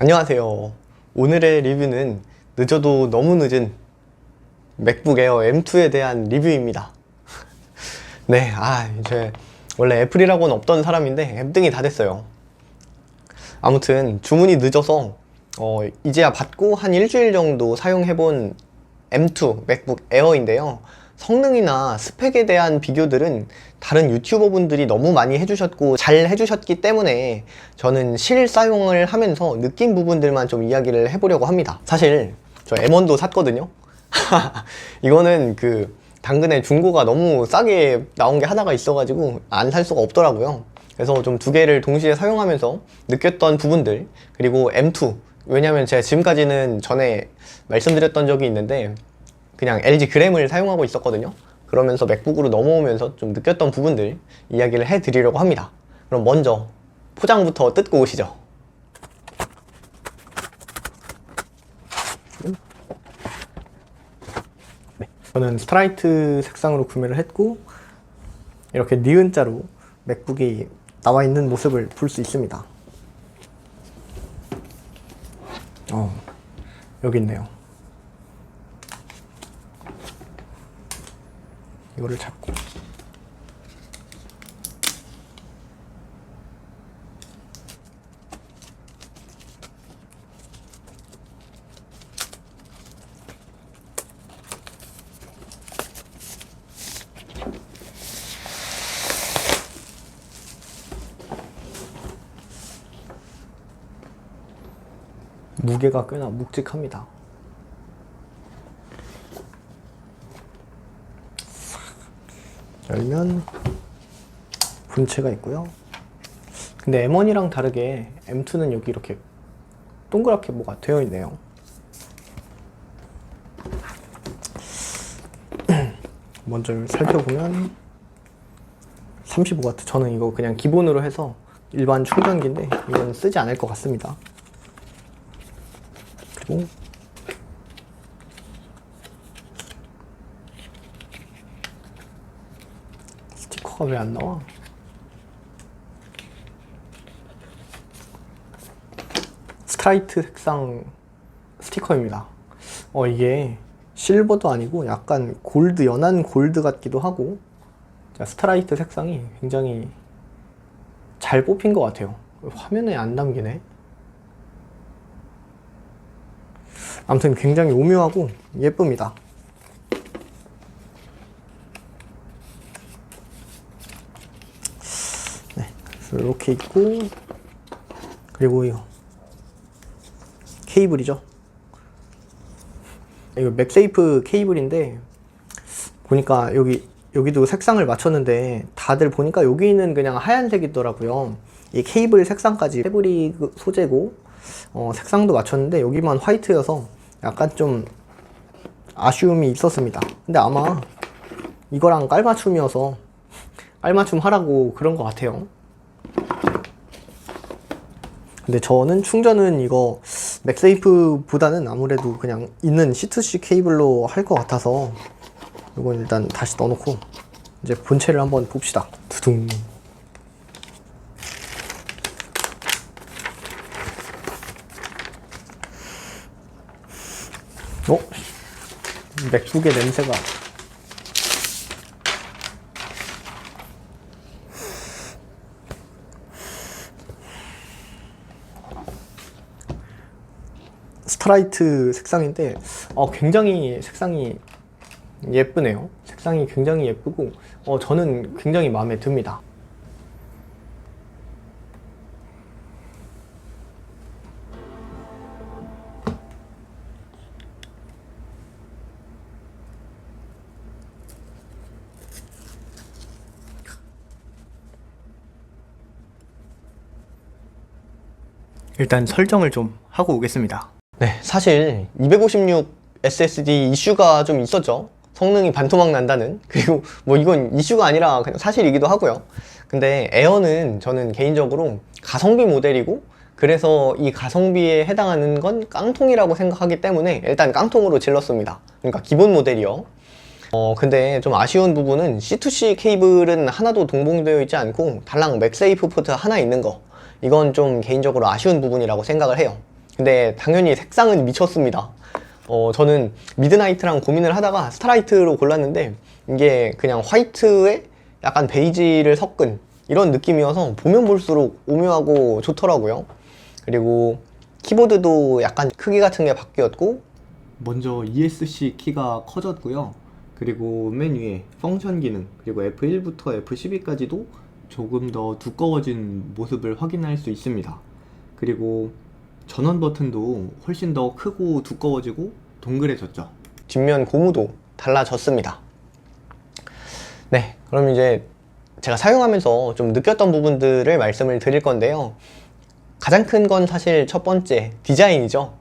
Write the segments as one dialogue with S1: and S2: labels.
S1: 안녕하세요. 오늘의 리뷰는 늦어도 너무 늦은 맥북 에어 M2에 대한 리뷰입니다. 네, 이제 원래 애플이라고는 없던 사람인데 앱등이 다 됐어요. 아무튼 주문이 늦어서 이제야 받고 한 일주일 정도 사용해본 M2 맥북 에어인데요. 성능이나 스펙에 대한 비교들은 다른 유튜버 분들이 너무 많이 해주셨고 잘 해주셨기 때문에 저는 실사용을 하면서 느낀 부분들만 좀 이야기를 해보려고 합니다. 사실 저 M1도 샀거든요. 이거는 당근에 중고가 너무 싸게 나온 게 하나가 있어가지고 안 살 수가 없더라고요. 그래서 좀 두 개를 동시에 사용하면서 느꼈던 부분들, 그리고 M2, 왜냐면 제가 지금까지는 전에 말씀드렸던 적이 있는데 그냥 LG 그램을 사용하고 있었거든요. 그러면서 맥북으로 넘어오면서 좀 느꼈던 부분들 이야기를 해드리려고 합니다. 그럼 먼저 포장부터 뜯고 오시죠. 네, 저는 스트라이트 색상으로 구매를 했고 이렇게 니은자로 맥북이 나와 있는 모습을 볼 수 있습니다. 여기 있네요. 이거를 잡고 무게가 꽤나 묵직합니다. 열면 본체가 있고요. 근데 M1이랑 다르게 M2는 여기 이렇게 동그랗게 뭐가 되어 있네요. 먼저 살펴보면 35W. 저는 이거 그냥 기본으로 해서 일반 충전기인데 이건 쓰지 않을 것 같습니다. 그리고 스티커가 왜 안 나와? 스트라이트 색상 스티커입니다. 이게 실버도 아니고 약간 골드, 연한 골드 같기도 하고, 스트라이트 색상이 굉장히 잘 뽑힌 것 같아요. 화면에 안 담기네. 아무튼 굉장히 오묘하고 예쁩니다. 네, 그래서 이렇게 있고, 그리고 이거 케이블이죠. 이거 맥세이프 케이블인데 보니까 여기도 색상을 맞췄는데 다들 보니까 여기는 그냥 하얀색이더라고요. 이 케이블 색상까지 패브릭 소재고 색상도 맞췄는데 여기만 화이트여서 약간 좀 아쉬움이 있었습니다. 근데 아마 이거랑 깔맞춤이어서 깔맞춤 하라고 그런 것 같아요. 근데 저는 충전은 이거 맥세이프보다는 아무래도 그냥 있는 C2C 케이블로 할 것 같아서 이건 일단 다시 넣어놓고 이제 본체를 한번 봅시다. 두둥. 맥북의 냄새가. 스트라이트 색상인데 굉장히 색상이 예쁘네요. 색상이 굉장히 예쁘고 저는 굉장히 마음에 듭니다. 일단 설정을 좀 하고 오겠습니다. 네, 사실 256 SSD 이슈가 좀 있었죠. 성능이 반토막 난다는. 그리고 뭐 이건 이슈가 아니라 그냥 사실이기도 하고요. 근데 에어는 저는 개인적으로 가성비 모델이고, 그래서 이 가성비에 해당하는 건 깡통이라고 생각하기 때문에 일단 깡통으로 질렀습니다. 그러니까 기본 모델이요. 근데 좀 아쉬운 부분은 C2C 케이블은 하나도 동봉되어 있지 않고 달랑 맥세이프 포트 하나 있는 거, 이건 좀 개인적으로 아쉬운 부분이라고 생각을 해요. 근데 당연히 색상은 미쳤습니다. 저는 미드나이트랑 고민을 하다가 스타라이트로 골랐는데 이게 그냥 화이트에 약간 베이지를 섞은 이런 느낌이어서 보면 볼수록 오묘하고 좋더라고요. 그리고 키보드도 약간 크기 같은 게 바뀌었고, 먼저 ESC 키가 커졌고요. 그리고 맨 위에 펑션 기능, 그리고 F1부터 F12까지도 조금 더 두꺼워진 모습을 확인할 수 있습니다. 그리고 전원 버튼도 훨씬 더 크고 두꺼워지고 동그래졌죠. 뒷면 고무도 달라졌습니다. 네, 그럼 이제 제가 사용하면서 좀 느꼈던 부분들을 말씀을 드릴 건데요. 가장 큰 건 사실 첫 번째 디자인이죠.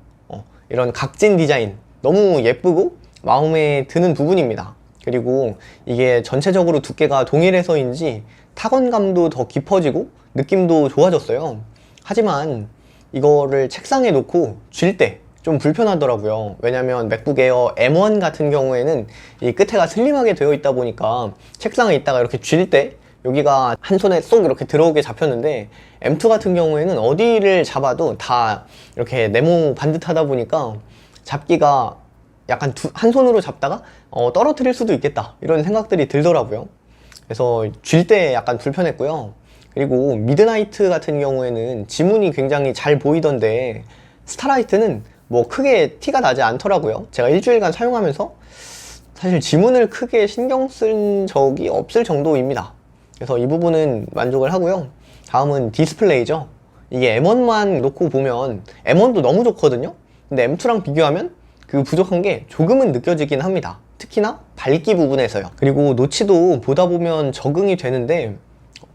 S1: 이런 각진 디자인 너무 예쁘고 마음에 드는 부분입니다. 그리고 이게 전체적으로 두께가 동일해서인지 타건감도 더 깊어지고 느낌도 좋아졌어요. 하지만 이거를 책상에 놓고 쥘 때 좀 불편하더라고요. 왜냐면 맥북 에어 M1 같은 경우에는 이 끝에가 슬림하게 되어 있다 보니까 책상에 있다가 이렇게 쥘 때 여기가 한 손에 쏙 이렇게 들어오게 잡혔는데, M2 같은 경우에는 어디를 잡아도 다 이렇게 네모 반듯하다 보니까 잡기가 약간 한 손으로 잡다가 떨어뜨릴 수도 있겠다 이런 생각들이 들더라고요. 그래서 쥘 때 약간 불편했고요. 그리고 미드나이트 같은 경우에는 지문이 굉장히 잘 보이던데 스타라이트는 뭐 크게 티가 나지 않더라고요. 제가 일주일간 사용하면서 사실 지문을 크게 신경 쓴 적이 없을 정도입니다. 그래서 이 부분은 만족을 하고요. 다음은 디스플레이죠. 이게 M1만 놓고 보면 M1도 너무 좋거든요. 근데 M2랑 비교하면 그 부족한 게 조금은 느껴지긴 합니다. 특히나 밝기 부분에서요. 그리고 노치도 보다 보면 적응이 되는데,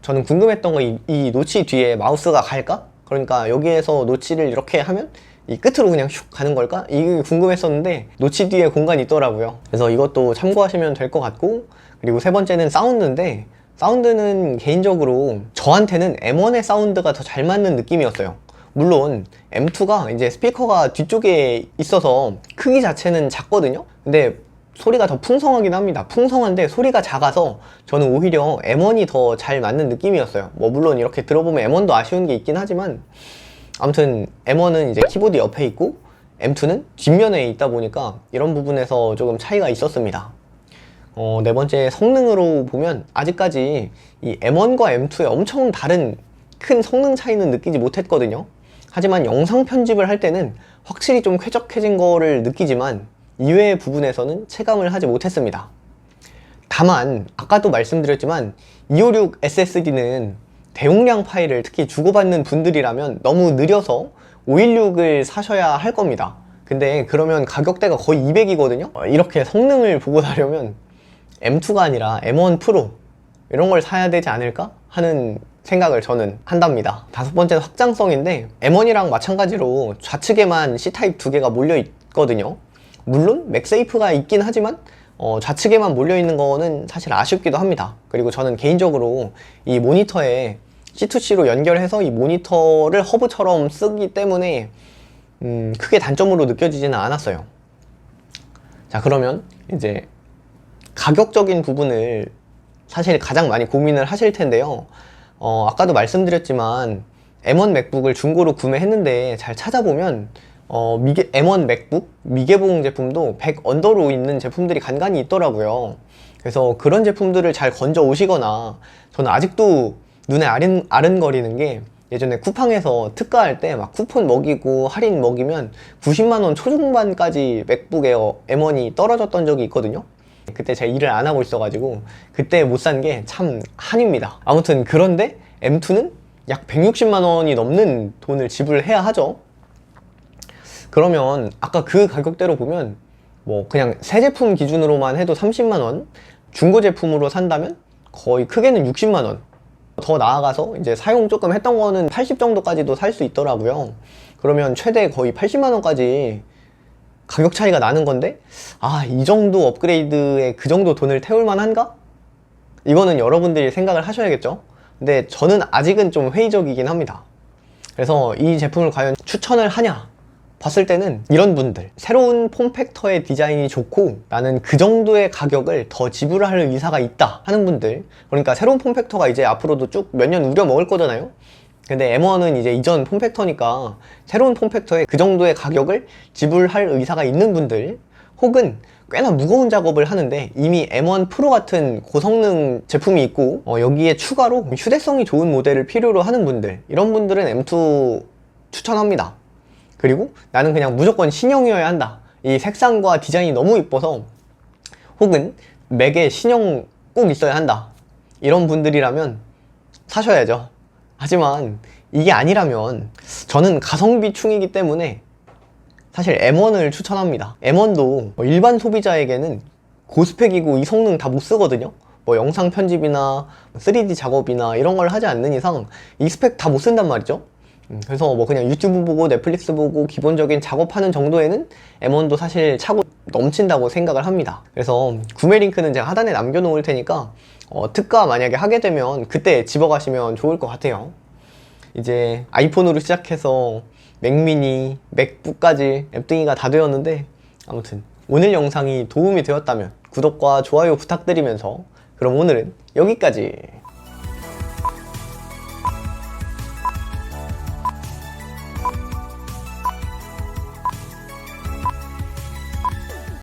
S1: 저는 궁금했던 거 이 노치 뒤에 마우스가 갈까? 그러니까 여기에서 노치를 이렇게 하면 이 끝으로 그냥 슉 가는 걸까? 이게 궁금했었는데 노치 뒤에 공간이 있더라고요. 그래서 이것도 참고하시면 될 것 같고, 그리고 세 번째는 사운드인데, 사운드는 개인적으로 저한테는 M1의 사운드가 더 잘 맞는 느낌이었어요. 물론 M2가 이제 스피커가 뒤쪽에 있어서 크기 자체는 작거든요. 근데 소리가 더 풍성하긴 합니다. 풍성한데 소리가 작아서 저는 오히려 M1이 더 잘 맞는 느낌이었어요. 뭐 물론 이렇게 들어보면 M1도 아쉬운 게 있긴 하지만, 아무튼 M1은 이제 키보드 옆에 있고 M2는 뒷면에 있다 보니까 이런 부분에서 조금 차이가 있었습니다. 네 번째 성능으로 보면 아직까지 이 M1과 M2의 엄청 다른 큰 성능 차이는 느끼지 못했거든요. 하지만 영상 편집을 할 때는 확실히 좀 쾌적해진 거를 느끼지만 이외의 부분에서는 체감을 하지 못했습니다. 다만 아까도 말씀드렸지만 256 SSD는 대용량 파일을 특히 주고받는 분들이라면 너무 느려서 516을 사셔야 할 겁니다. 근데 그러면 가격대가 거의 200이거든요. 이렇게 성능을 보고 사려면 M2가 아니라 M1 프로 이런 걸 사야 되지 않을까 하는 생각을 저는 한답니다. 다섯 번째는 확장성인데, M1이랑 마찬가지로 좌측에만 C타입 두 개가 몰려 있거든요. 물론 맥세이프가 있긴 하지만 좌측에만 몰려 있는 거는 사실 아쉽기도 합니다. 그리고 저는 개인적으로 이 모니터에 C2C로 연결해서 이 모니터를 허브처럼 쓰기 때문에 크게 단점으로 느껴지지는 않았어요. 자, 그러면 이제 가격적인 부분을 사실 가장 많이 고민을 하실 텐데요. 아까도 말씀드렸지만 M1 맥북을 중고로 구매했는데 잘 찾아보면 M1 맥북 미개봉 제품도 100 언더로 있는 제품들이 간간히 있더라고요. 그래서 그런 제품들을 잘 건져 오시거나, 저는 아직도 눈에 아른거리는 게, 예전에 쿠팡에서 특가할 때 막 쿠폰 먹이고 할인 먹이면 90만원 초중반까지 맥북 에어 M1이 떨어졌던 적이 있거든요. 그때 제가 일을 안 하고 있어가지고 그때 못 산 게 참 한입니다. 아무튼 그런데 M2는 약 160만원이 넘는 돈을 지불해야 하죠. 그러면 아까 그 가격대로 보면 뭐 그냥 새 제품 기준으로만 해도 30만원, 중고 제품으로 산다면 거의 크게는 60만원, 더 나아가서 이제 사용 조금 했던 거는 80 정도까지도 살 수 있더라고요. 그러면 최대 거의 80만원까지 가격 차이가 나는 건데, 이 정도 업그레이드에 그 정도 돈을 태울 만한가? 이거는 여러분들이 생각을 하셔야겠죠. 근데 저는 아직은 좀 회의적이긴 합니다. 그래서 이 제품을 과연 추천을 하냐 봤을 때는 이런 분들, 새로운 폼팩터의 디자인이 좋고 나는 그 정도의 가격을 더 지불할 의사가 있다 하는 분들, 그러니까 새로운 폼팩터가 이제 앞으로도 쭉 몇 년 우려 먹을 거잖아요. 근데 M1은 이제 이전 폼팩터니까 새로운 폼팩터에 그 정도의 가격을 지불할 의사가 있는 분들, 혹은 꽤나 무거운 작업을 하는데 이미 M1 프로 같은 고성능 제품이 있고 여기에 추가로 휴대성이 좋은 모델을 필요로 하는 분들, 이런 분들은 M2 추천합니다. 그리고 나는 그냥 무조건 신형이어야 한다, 이 색상과 디자인이 너무 이뻐서, 혹은 맥에 신형 꼭 있어야 한다, 이런 분들이라면 사셔야죠. 하지만 이게 아니라면 저는 가성비 충이기 때문에 사실 M1을 추천합니다. M1도 일반 소비자에게는 고스펙이고 이 성능 다 못 쓰거든요. 뭐 영상 편집이나 3D 작업이나 이런 걸 하지 않는 이상 이 스펙 다 못 쓴단 말이죠. 그래서 뭐 그냥 유튜브 보고 넷플릭스 보고 기본적인 작업하는 정도에는 M1도 사실 차고 넘친다고 생각을 합니다. 그래서 구매 링크는 제가 하단에 남겨놓을 테니까 특가 만약에 하게 되면 그때 집어가시면 좋을 것 같아요. 이제 아이폰으로 시작해서 맥미니, 맥북까지 앱등이가 다 되었는데, 아무튼 오늘 영상이 도움이 되었다면 구독과 좋아요 부탁드리면서 그럼 오늘은 여기까지.